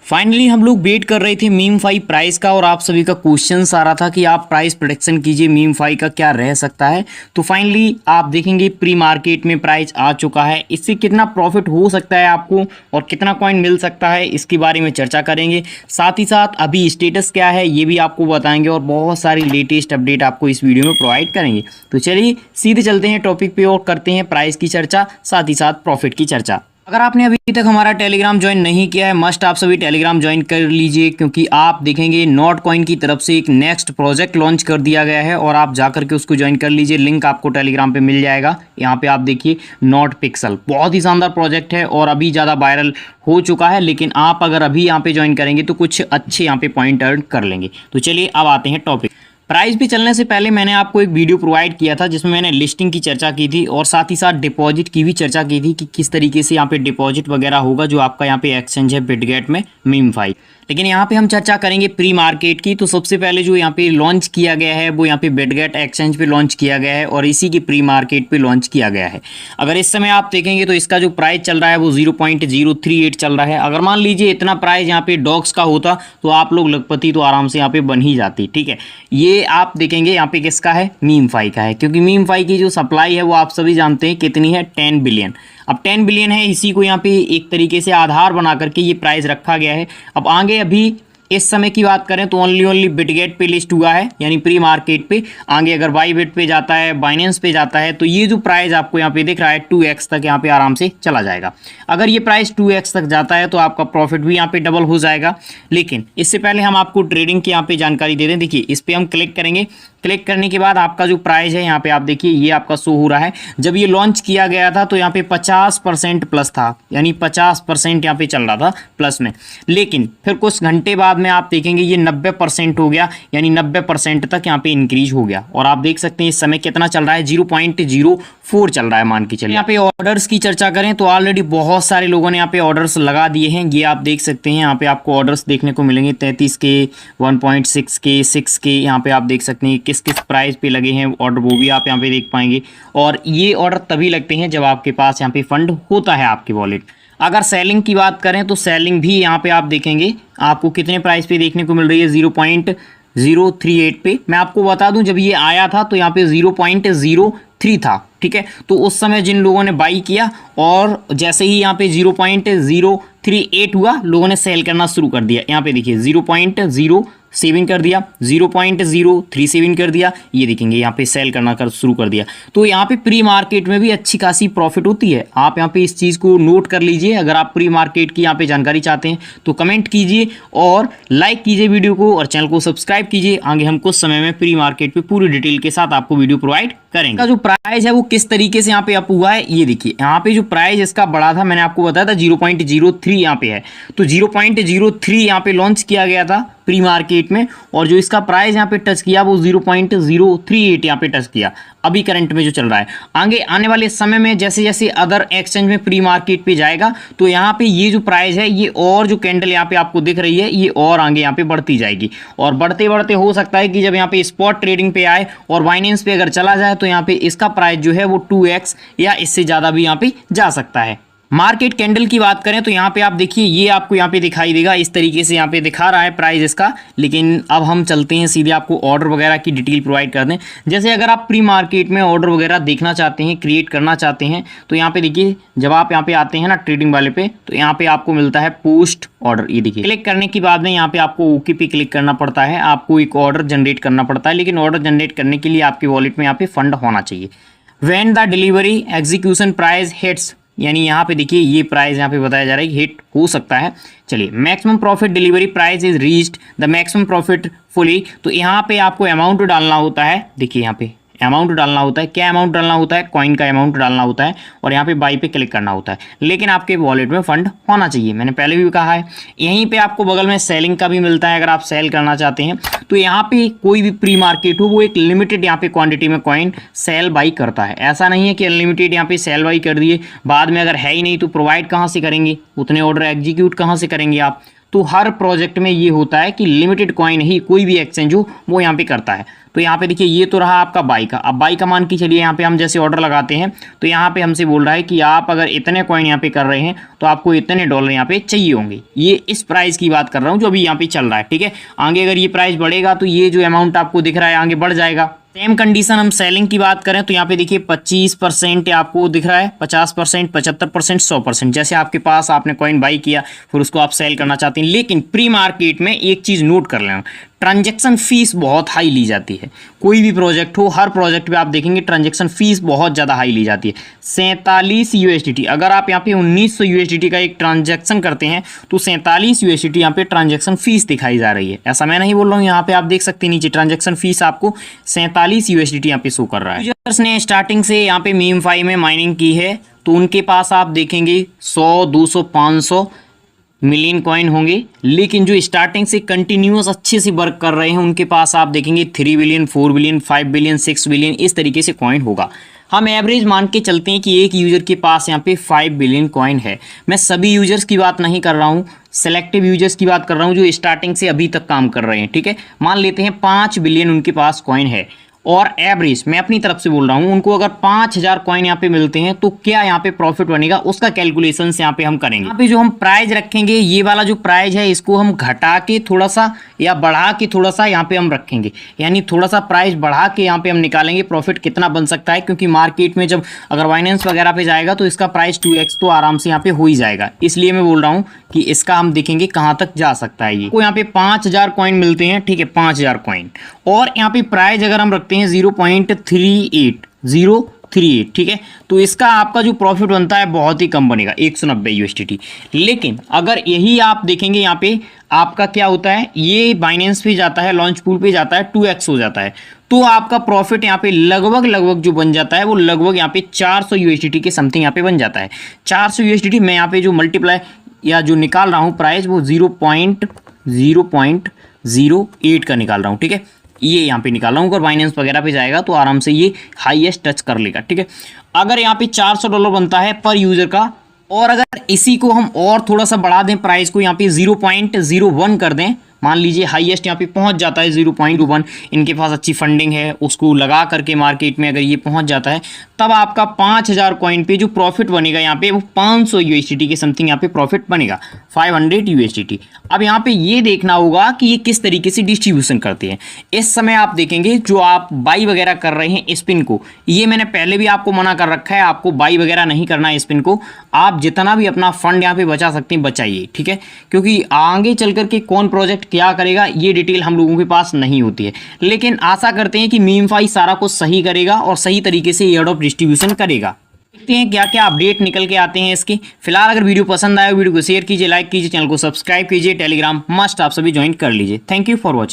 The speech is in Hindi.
फाइनली हम लोग वेट कर रहे थे मीम फाई प्राइस का और आप सभी का क्वेश्चंस आ रहा था कि आप प्राइस प्रेडिक्शन कीजिए मीम फाई का क्या रह सकता है। तो फाइनली आप देखेंगे प्री मार्केट में प्राइस आ चुका है। इससे कितना प्रॉफिट हो सकता है आपको और कितना कॉइन मिल सकता है इसके बारे में चर्चा करेंगे। साथ ही साथ अभी स्टेटस क्या है ये भी आपको बताएंगे और बहुत सारी लेटेस्ट अपडेट आपको इस वीडियो में प्रोवाइड करेंगे। तो चलिए सीधे चलते हैं टॉपिक पे और करते हैं प्राइस की चर्चा, साथ ही साथ प्रॉफिट की चर्चा। अगर आपने अभी तक हमारा टेलीग्राम ज्वाइन नहीं किया है मस्ट आप सभी टेलीग्राम ज्वाइन कर लीजिए, क्योंकि आप देखेंगे नॉट कॉइन की तरफ से एक नेक्स्ट प्रोजेक्ट लॉन्च कर दिया गया है और आप जाकर के उसको ज्वाइन कर लीजिए। लिंक आपको टेलीग्राम पे मिल जाएगा। यहाँ पे आप देखिए नॉट पिक्सल बहुत ही शानदार प्रोजेक्ट है और अभी ज़्यादा वायरल हो चुका है, लेकिन आप अगर अभी यहाँ पे ज्वाइन करेंगे तो कुछ अच्छे यहाँ पे पॉइंट अर्न कर लेंगे। तो चलिए अब आते हैं टॉपिक। प्राइस पे चलने से पहले मैंने आपको एक वीडियो प्रोवाइड किया था जिसमें मैंने लिस्टिंग की चर्चा की थी और साथ ही साथ डिपॉजिट की भी चर्चा की थी कि किस तरीके से यहाँ पे डिपॉजिट वगैरह होगा जो आपका यहाँ पे एक्सचेंज है बिटगेट में मीम फाई। लेकिन यहाँ पे हम चर्चा करेंगे प्री मार्केट की। तो सबसे पहले जो यहाँ पे लॉन्च किया गया है वो यहाँ पे बिटगेट एक्सचेंज पे लॉन्च किया गया है और इसी की प्री मार्केट पे लॉन्च किया गया है। अगर इस समय आप देखेंगे तो इसका जो प्राइस चल रहा है वो 0.038 चल रहा है। अगर मान लीजिए इतना प्राइस यहाँ पे डॉक्स का होता तो आप लोग लखपति तो आराम से यहाँ पे बन ही जाती। ठीक है, ये आप देखेंगे यहाँ पे किसका है, मीम फाई का है, क्योंकि मीम फाई की जो सप्लाई है वो आप सभी जानते हैं कितनी है, 10 बिलियन। अब 10 बिलियन है, इसी को यहाँ पे एक तरीके से आधार बना करके ये प्राइस रखा गया है। अब आगे अभी इस समय की बात करें तो ओनली बिटगेट पे लिस्ट हुआ है यानी प्री मार्केट पे। आगे अगर बाईबिट पे जाता है, बाइनेंस पे जाता है तो ये जो प्राइस आपको यहाँ पे दिख रहा है 2x तक यहाँ पे आराम से चला जाएगा। अगर ये प्राइस 2x तक जाता है तो आपका प्रॉफिट भी यहाँ पे डबल हो जाएगा। लेकिन इससे पहले हम आपको ट्रेडिंग की यहाँ पे जानकारी दे दें। देखिए इस पर हम क्लिक करेंगे, क्लिक करने के बाद आपका जो प्राइस है यहाँ पे आप देखिए ये आपका शो हो रहा है। जब ये लॉन्च किया गया था तो यहाँ पे 50% प्लस था, यानी 50% यहाँ पे चल रहा था प्लस में। लेकिन फिर कुछ घंटे बाद में आप देखेंगे ये 90% हो गया, यानी 90% तक यहाँ पे इंक्रीज हो गया। और आप देख सकते हैं इस समय कितना चल रहा है, 0.04 चल रहा है मान के चलिए। यहाँ पे ऑर्डर्स की चर्चा करें तो ऑलरेडी बहुत सारे लोगों ने यहाँ पे ऑर्डर्स लगा दिए हैं। ये आप देख सकते हैं यहाँ पे आपको ऑर्डर्स देखने को मिलेंगे 33K, 1.6K, 6K। यहाँ पे आप देख सकते हैं किस किस प्राइस पे लगे हैं ऑर्डर, वो भी आप यहाँ पे देख पाएंगे। और ये ऑर्डर तभी लगते हैं जब आपके पास यहाँ पे फंड होता है आपके वॉलेट। अगर सेलिंग की बात करें तो सेलिंग भी यहाँ पे आप देखेंगे आपको कितने प्राइस पे देखने को मिल रही है, 0.038 पे। मैं आपको बता दूं जब ये आया था तो यहाँ पे 0.03 था। ठीक है, तो उस समय जिन लोगों ने बाई किया और जैसे ही यहाँ पे 0.038 हुआ लोगों ने सेल करना शुरू कर दिया। यहाँ पे देखिए 0.07 कर दिया, 0.037 कर दिया, ये देखेंगे यहाँ पे सेल करना शुरू कर दिया। तो यहाँ पे प्री मार्केट में भी अच्छी खासी प्रॉफिट होती है। आप यहाँ पे इस चीज़ को नोट कर लीजिए। अगर आप प्री मार्केट की यहाँ पे जानकारी चाहते हैं तो कमेंट कीजिए और लाइक कीजिए वीडियो को और चैनल को सब्सक्राइब कीजिए। आगे हम कुछ समय में प्री मार्केट पे पूरी डिटेल के साथ आपको वीडियो प्रोवाइड करेंगे। जो प्राइस है वो किस तरीके से यहाँ पे अप हुआ है ये देखिए। यहाँ पे जो प्राइस इसका बड़ा था मैंने आपको बताया था 0.03 यहाँ पे है, तो 0.03 यहाँ पे लॉन्च किया गया था प्री मार्केट में और जो इसका प्राइस यहाँ पे टच किया वो 0.038 यहाँ पे टच किया अभी करंट में जो चल रहा है। आगे आने वाले समय में जैसे जैसे अदर एक्सचेंज में प्री मार्केट पे जाएगा तो यहाँ पे ये जो प्राइस है ये और जो कैंडल यहाँ पे आपको दिख रही है ये और आगे यहाँ पे बढ़ती जाएगी और बढ़ते बढ़ते हो सकता है कि जब यहाँ पे स्पॉट ट्रेडिंग पे आए और बाइनेंस पे अगर चला जाए तो यहाँ पे इसका प्राइस जो है वो 2x या इससे ज़्यादा भी यहाँ पे जा सकता है। मार्केट कैंडल की बात करें तो यहाँ पे आप देखिए ये आपको यहाँ पे दिखाई देगा, इस तरीके से यहाँ पे दिखा रहा है प्राइस इसका। लेकिन अब हम चलते हैं सीधे आपको ऑर्डर वगैरह की डिटेल प्रोवाइड कर दें। जैसे अगर आप प्री मार्केट में ऑर्डर वगैरह देखना चाहते हैं, क्रिएट करना चाहते हैं तो यहाँ पे देखिए जब आप यहाँ पे आते हैं ना ट्रेडिंग वाले पे तो यहाँ पे आपको मिलता है पोस्ट ऑर्डर। ये देखिए क्लिक करने के बाद में यहाँ पे आपको ओके पे क्लिक करना पड़ता है, आपको एक ऑर्डर जनरेट करना पड़ता है। लेकिन ऑर्डर जनरेट करने के लिए आपके वॉलेट में यहाँ पे फंड होना चाहिए। When the delivery execution price hits, यानी यहाँ पे देखिए ये प्राइस यहाँ पे बताया जा रहा है कि हिट हो सकता है। चलिए maximum profit delivery price is reached the maximum profit fully, तो यहाँ पे आपको अमाउंट डालना होता है। देखिए यहाँ पे अमाउंट डालना होता है, क्या अमाउंट डालना होता है, कॉइन का अमाउंट डालना होता है और यहाँ पे बाई पे क्लिक करना होता है। लेकिन आपके वॉलेट में फंड होना चाहिए, मैंने पहले भी कहा है। यहीं पे आपको बगल में सेलिंग का भी मिलता है। अगर आप सेल करना चाहते हैं तो यहाँ पे कोई भी प्री मार्केट हो वो एक लिमिटेड यहाँ पे क्वांटिटी में कॉइन सेल बाई करता है। ऐसा नहीं है कि अनलिमिटेड यहाँ पे सेल बाई कर दिए, बाद में अगर है ही नहीं तो प्रोवाइड कहाँ से करेंगे, उतने ऑर्डर एग्जीक्यूट कहाँ से करेंगे आप। तो हर प्रोजेक्ट में ये होता है कि लिमिटेड कॉइन ही कोई भी एक्सचेंज हो वो यहाँ पे करता है। तो यहाँ पे देखिए ये तो रहा आपका बाई का। अब बाई का मान की चलिए यहाँ पे हम जैसे ऑर्डर लगाते हैं तो यहाँ पे हमसे बोल रहा है कि आप अगर इतने कॉइन यहाँ पे कर रहे हैं तो आपको इतने डॉलर यहाँ पे चाहिए होंगे। ये इस प्राइस की बात कर रहा हूँ जो अभी यहाँ पे चल रहा है, ठीक है। आगे अगर ये प्राइस बढ़ेगा तो ये जो अमाउंट आपको दिख रहा है आगे बढ़ जाएगा। सेम कंडीशन हम सेलिंग की बात करें तो यहाँ पे देखिए 25% आपको दिख रहा है, 50%, 75%, 100%। जैसे आपके पास आपने कॉइन बाई किया फिर उसको आप सेल करना चाहते हैं। लेकिन प्री मार्केट में एक चीज़ नोट कर लेना, ट्रांजैक्शन फीस बहुत हाई ली जाती है। कोई भी प्रोजेक्ट हो, हर प्रोजेक्ट पे आप देखेंगे ट्रांजैक्शन फीस बहुत ज़्यादा हाई ली जाती है। 47 USDT, अगर आप यहाँ पे 1900 USDT का एक ट्रांजैक्शन करते हैं तो 47 USDT यहाँ पे ट्रांजैक्शन फीस दिखाई जा रही है। ऐसा मैं नहीं बोल रहा हूँ, यहाँ पे आप देख सकते हैं नीचे ट्रांजैक्शन फीस आपको 47 USDT यहाँ पे शो कर रहा है। यूजर्स ने स्टार्टिंग से यहाँ पे मीम5 में माइनिंग की है तो उनके पास आप देखेंगे 100, 200, 500 मिलियन कॉइन होंगे। लेकिन जो स्टार्टिंग से कंटिन्यूअस अच्छे से वर्क कर रहे हैं उनके पास आप देखेंगे 3 बिलियन, 4 बिलियन, 5 बिलियन, 6 बिलियन इस तरीके से कॉइन होगा। हम एवरेज मान के चलते हैं कि एक यूजर के पास यहाँ पे 5 बिलियन कॉइन है। मैं सभी यूजर्स की बात नहीं कर रहा हूँ, सेलेक्टिव यूजर्स की बात कर रहा हूँ जो स्टार्टिंग से अभी तक काम कर रहे हैं, ठीक है। मान लेते हैं 5 बिलियन उनके पास कॉइन है और एवरेज मैं अपनी तरफ से बोल रहा हूँ उनको अगर 5000 कॉइन यहाँ पे मिलते हैं तो क्या यहाँ पे प्रॉफिट बनेगा उसका कैलकुलेशन यहाँ पे हम करेंगे। यहाँ पे जो हम प्राइस रखेंगे ये वाला जो प्राइस है इसको हम घटा के थोड़ा सा या बढ़ा के थोड़ा सा यहाँ पे हम रखेंगे, यानी थोड़ा सा प्राइस बढ़ा के यहाँ पे हम निकालेंगे प्रॉफिट कितना बन सकता है। क्योंकि मार्केट में जब अगर बाइनेंस वगैरह पे जाएगा तो इसका प्राइस 2x तो आराम से यहाँ पे हो ही जाएगा। इसलिए मैं बोल रहा हूँ कि इसका हम देखेंगे कहाँ तक जा सकता है। ये को यहाँ पे 5000 कॉइन मिलते हैं, ठीक है, 5000 कॉइन और यहाँ पे प्राइस अगर हम रखते हैं 0.38, ठीक है, तो इसका आपका जो प्रॉफिट बनता है बहुत ही कम बनेगा, 190 USDT। लेकिन अगर यही आप देखेंगे यहाँ पे आपका क्या होता है, ये बाइनेंस पे जाता है, लॉन्च पूल पे जाता है, 2x हो जाता है तो आपका प्रॉफिट यहाँ पे लगभग जो बन जाता है वो लगभग यहाँ पे 400 USDT के समथिंग यहाँ पे बन जाता है। 400 USDT मैं यहाँ पे जो मल्टीप्लाई या जो निकाल रहा हूँ प्राइस वो 0.08 का निकाल रहा हूँ, ठीक है। ये यहाँ पे निकाल रहा हूँ, अगर बाइनेंस वगैरह पे जाएगा तो आराम से ये हाईएस्ट टच कर लेगा, ठीक है। अगर यहाँ पे $400 बनता है पर यूजर का और अगर इसी को हम और थोड़ा सा बढ़ा दें प्राइस को यहाँ पे 0.01 कर दें, मान लीजिए हाईएस्ट यहाँ पे पहुंच जाता है 0.1, इनके पास अच्छी फंडिंग है, उसको लगा करके मार्केट में अगर ये पहुंच जाता है तब आपका 5000 कॉइन पे जो प्रॉफिट बनेगा यहाँ पे वो 500 USDT के समथिंग यहाँ पे प्रॉफिट बनेगा, 500 USDT। अब यहाँ पे ये देखना होगा कि ये किस तरीके से डिस्ट्रीब्यूशन करते हैं। इस समय आप देखेंगे जो आप बाई वगैरह कर रहे हैं स्पिन को, ये मैंने पहले भी आपको मना कर रखा है, आपको बाई वगैरह नहीं करना है स्पिन को। आप जितना भी अपना फंड यहाँ पे बचा सकते हैं बचाइए, ठीक है, क्योंकि आगे चल करके कौन प्रोजेक्ट क्या करेगा ये डिटेल हम लोगों के पास नहीं होती है। लेकिन आशा करते हैं कि मीम5 सारा कुछ सही करेगा और सही तरीके से एयरड्रॉप डिस्ट्रीब्यूशन करेगा। देखते हैं क्या क्या अपडेट निकल के आते हैं इसके। फिलहाल अगर वीडियो पसंद आए वीडियो को शेयर कीजिए, लाइक कीजिए, चैनल को सब्सक्राइब कीजिए, टेलीग्राम मस्ट आप सभी ज्वाइन कर लीजिए। Thank you for watching.